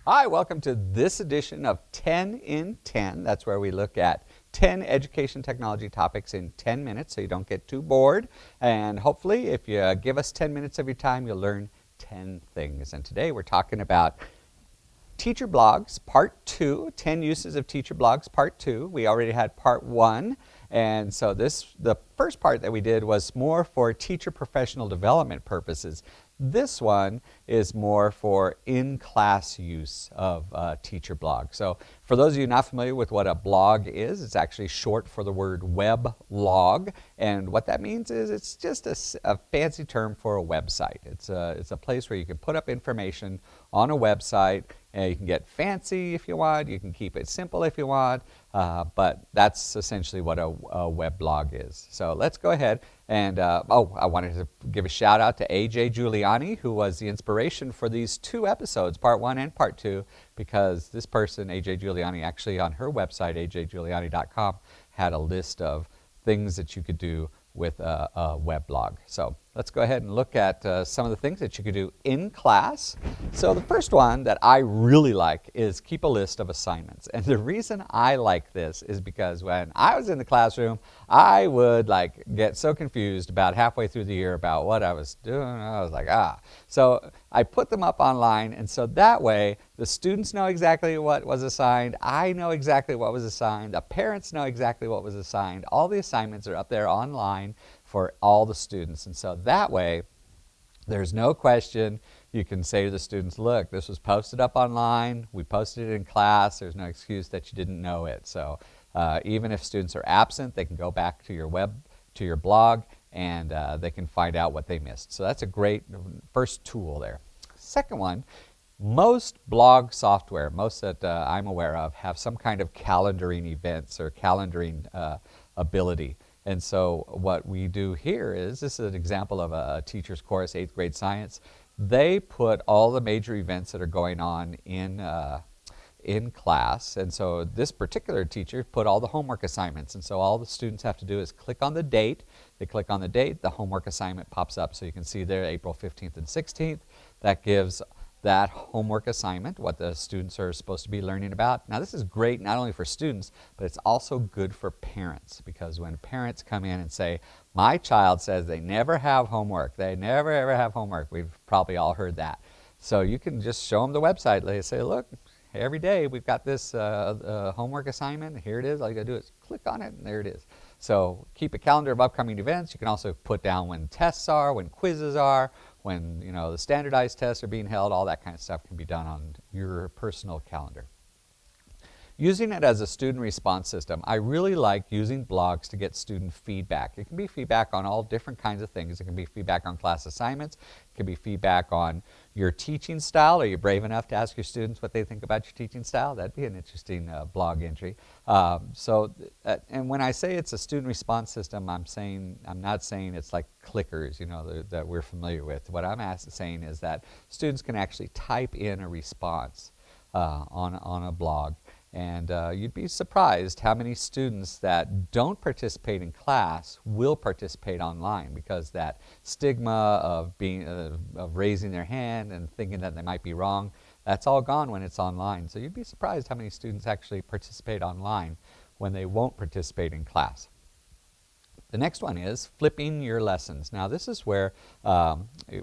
Hi, welcome to this edition of 10 in 10. That's where we look at 10 education technology topics in 10 minutes so you don't get too bored. And hopefully, if you give us 10 minutes of your time, you'll learn 10 things. And today we're talking about Teacher blogs, part 2, 10 uses of teacher blogs, part 2. We already had part 1, and so the first part that we did was more for teacher professional development purposes. This one is more for in-class use of teacher blog. So for those of you not familiar with what a blog is, it's actually short for the word weblog, and what that means is it's just a fancy term for a website. It's a place where you can put up information on a website. You can get fancy if you want, you can keep it simple if you want, but that's essentially what a web blog is. So let's go ahead and, I wanted to give a shout out to Giuliani, who was the inspiration for these 2 episodes, part 1 and part 2, because this person, Giuliani, actually on her website, ajgiuliani.com, had a list of things that you could do with a web blog. So let's go ahead and look at some of the things that you could do in class. So the first one that I really like is keep a list of assignments. And the reason I like this is because when I was in the classroom, I would get so confused about halfway through the year about what I was doing. I was like, So I put them up online, and so that way the students know exactly what was assigned, I know exactly what was assigned, the parents know exactly what was assigned. All the assignments are up there online for all the students, and so that way there's no question. You can say to the students, look, this was posted up online, we posted it in class, there's no excuse that you didn't know it. So even if students are absent, they can go back to your blog, and they can find out what they missed. So that's a great first tool there. Second one, most blog software, most that I'm aware of, have some kind of calendaring events or calendaring ability. And so what we do here is, this is an example of a teacher's course, 8th grade science. They put all the major events that are going on in class, and so this particular teacher put all the homework assignments, and so all the students have to do is click on the date. They click on the date, the homework assignment pops up, so you can see there April 15th and 16th. That gives that homework assignment, what the students are supposed to be learning about. Now this is great not only for students, but it's also good for parents, because when parents come in and say, my child says they never have homework, they never ever have homework, we've probably all heard that. So you can just show them the website. They say, look, every day we've got this homework assignment, here it is, all you gotta do is click on it and there it is. So keep a calendar of upcoming events. You can also put down when tests are, when quizzes are, when the standardized tests are being held. All that kind of stuff can be done on your personal calendar. Using it as a student response system, I really like using blogs to get student feedback. It can be feedback on all different kinds of things. It can be feedback on class assignments. It can be feedback on your teaching style. Are you brave enough to ask your students what they think about your teaching style? That'd be an interesting blog entry. And when I say it's a student response system, I'm not saying it's like clickers, that we're familiar with. What I'm saying is that students can actually type in a response on a blog. And you'd be surprised how many students that don't participate in class will participate online, because that stigma of raising their hand and thinking that they might be wrong, that's all gone when it's online. So you'd be surprised how many students actually participate online when they won't participate in class. The next one is flipping your lessons. Now this is where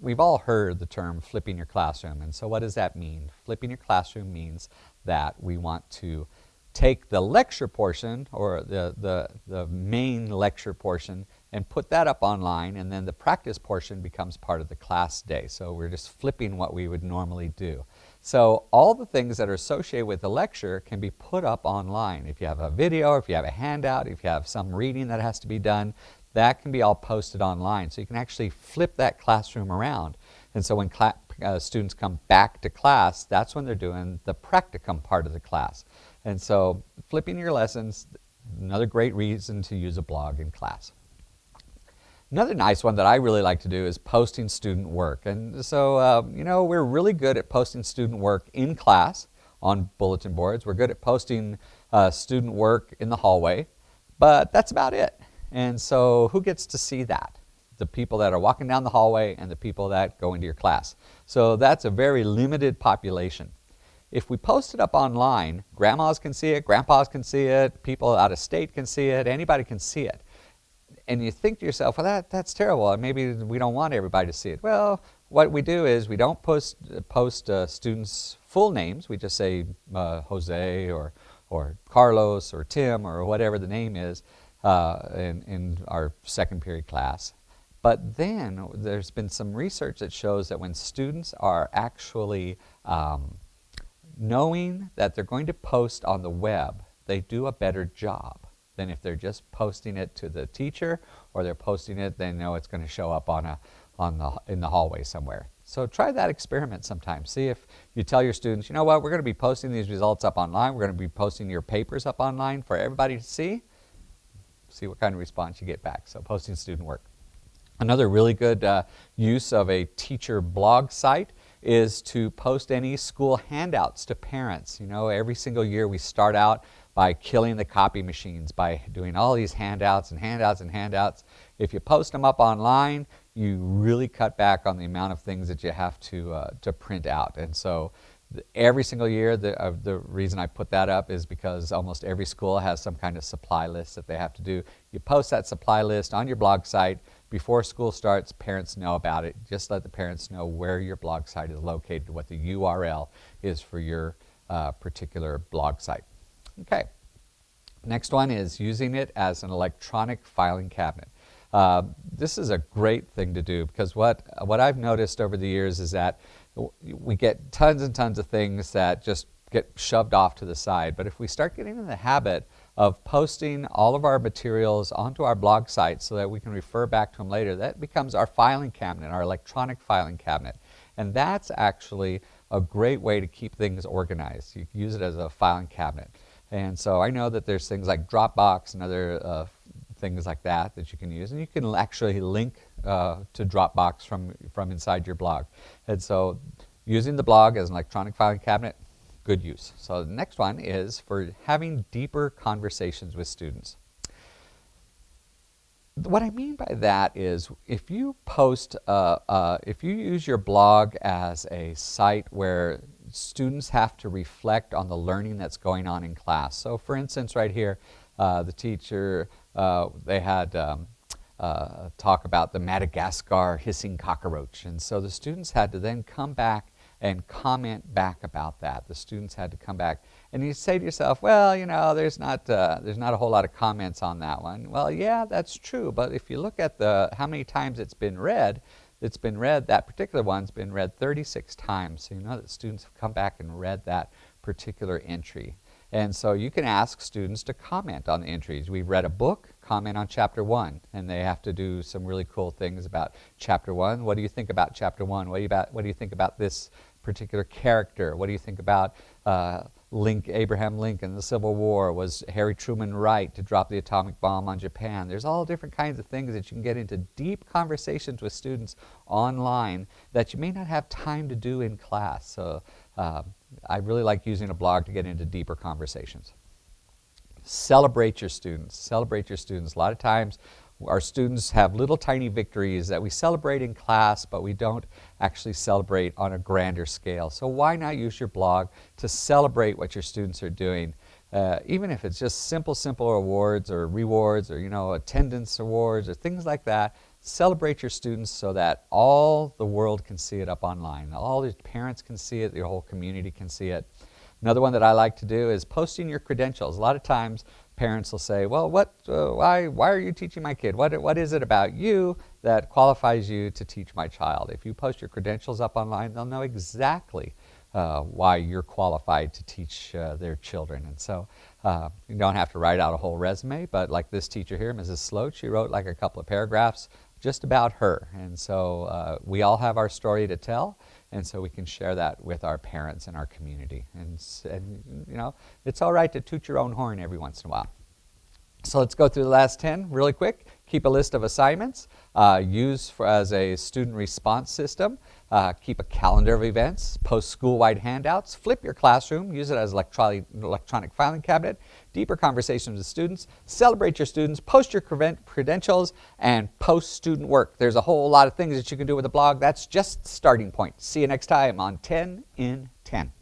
we've all heard the term flipping your classroom, and so what does that mean? Flipping your classroom means that we want to take the lecture portion, or the main lecture portion, and put that up online, and then the practice portion becomes part of the class day. So we're just flipping what we would normally do. So all the things that are associated with the lecture can be put up online. If you have a video, if you have a handout, if you have some reading that has to be done, that can be all posted online. So you can actually flip that classroom around. And so when students come back to class, that's when they're doing the practicum part of the class. And so flipping your lessons, another great reason to use a blog in class. Another nice one that I really like to do is posting student work. And so, we're really good at posting student work in class on bulletin boards. We're good at posting student work in the hallway, but that's about it. And so who gets to see that? The people that are walking down the hallway and the people that go into your class. So that's a very limited population. If we post it up online, grandmas can see it, grandpas can see it, people out of state can see it, anybody can see it. And you think to yourself, well, that's terrible. Maybe we don't want everybody to see it. Well, what we do is we don't post students' full names. We just say Jose or Carlos or Tim or whatever the name is in our second period class. But then there's been some research that shows that when students are actually knowing that they're going to post on the web, they do a better job than if they're just posting it to the teacher, or they're posting it, they know it's going to show up in the hallway somewhere. So try that experiment sometime. See if you tell your students, you know what, we're going to be posting these results up online, we're going to be posting your papers up online for everybody to see. See what kind of response you get back. So posting student work. Another really good use of a teacher blog site is to post any school handouts to parents. You know, every single year we start out by killing the copy machines, by doing all these handouts and handouts and handouts. If you post them up online, you really cut back on the amount of things that you have to print out. And so every single year, the reason I put that up is because almost every school has some kind of supply list that they have to do. You post that supply list on your blog site. Before school starts, parents know about it. Just let the parents know where your blog site is located, what the URL is for your particular blog site. Okay. Next one is using it as an electronic filing cabinet. This is a great thing to do because what I've noticed over the years is that we get tons and tons of things that just get shoved off to the side. But if we start getting in the habit of posting all of our materials onto our blog site so that we can refer back to them later, that becomes our filing cabinet, our electronic filing cabinet. And that's actually a great way to keep things organized. You can use it as a filing cabinet. And so I know that there's things like Dropbox and other things like that you can use. And you can actually link to Dropbox from inside your blog. And so using the blog as an electronic filing cabinet, good use. So the next one is for having deeper conversations with students. What I mean by that is if you post, if you use your blog as a site where students have to reflect on the learning that's going on in class. So for instance, right here, the teacher, they had talk about the Madagascar hissing cockroach. And so the students had to then come back and comment back about that. The students had to come back. And you say to yourself, well, you know, there's not a whole lot of comments on that one. Well, yeah, that's true. But if you look at how many times it's been read, that particular one's been read 36 times. So you know that students have come back and read that particular entry. And so you can ask students to comment on the entries. We've read a book, comment on chapter 1, and they have to do some really cool things about chapter 1. What do you think about chapter 1? What do you think about this particular character? What do you think about Abraham Lincoln, the Civil War? Was Harry Truman right to drop the atomic bomb on Japan? There's all different kinds of things that you can get into deep conversations with students online that you may not have time to do in class. So I really like using a blog to get into deeper conversations. Celebrate your students. Celebrate your students. A lot of times our students have little tiny victories that we celebrate in class, but we don't actually celebrate on a grander scale. So why not use your blog to celebrate what your students are doing? Even if it's just simple awards or rewards or, you know, attendance awards or things like that. Celebrate your students so that all the world can see it up online. All the parents can see it, your whole community can see it. Another one that I like to do is posting your credentials. A lot of times parents will say, well, why are you teaching my kid? What is it about you that qualifies you to teach my child? If you post your credentials up online, they'll know exactly why you're qualified to teach their children. And so you don't have to write out a whole resume, but like this teacher here, Mrs. Sloat, she wrote like a couple of paragraphs just about her. And so we all have our story to tell, and so we can share that with our parents and our community. And you know, it's all right to toot your own horn every once in a while. So let's go through the last 10 really quick. Keep a list of assignments. Use as a student response system. Keep a calendar of events. Post school-wide handouts. Flip your classroom. Use it as electronic filing cabinet. Deeper conversations with students. Celebrate your students. Post your credentials. And post student work. There's a whole lot of things that you can do with a blog. That's just the starting point. See you next time on 10 in 10.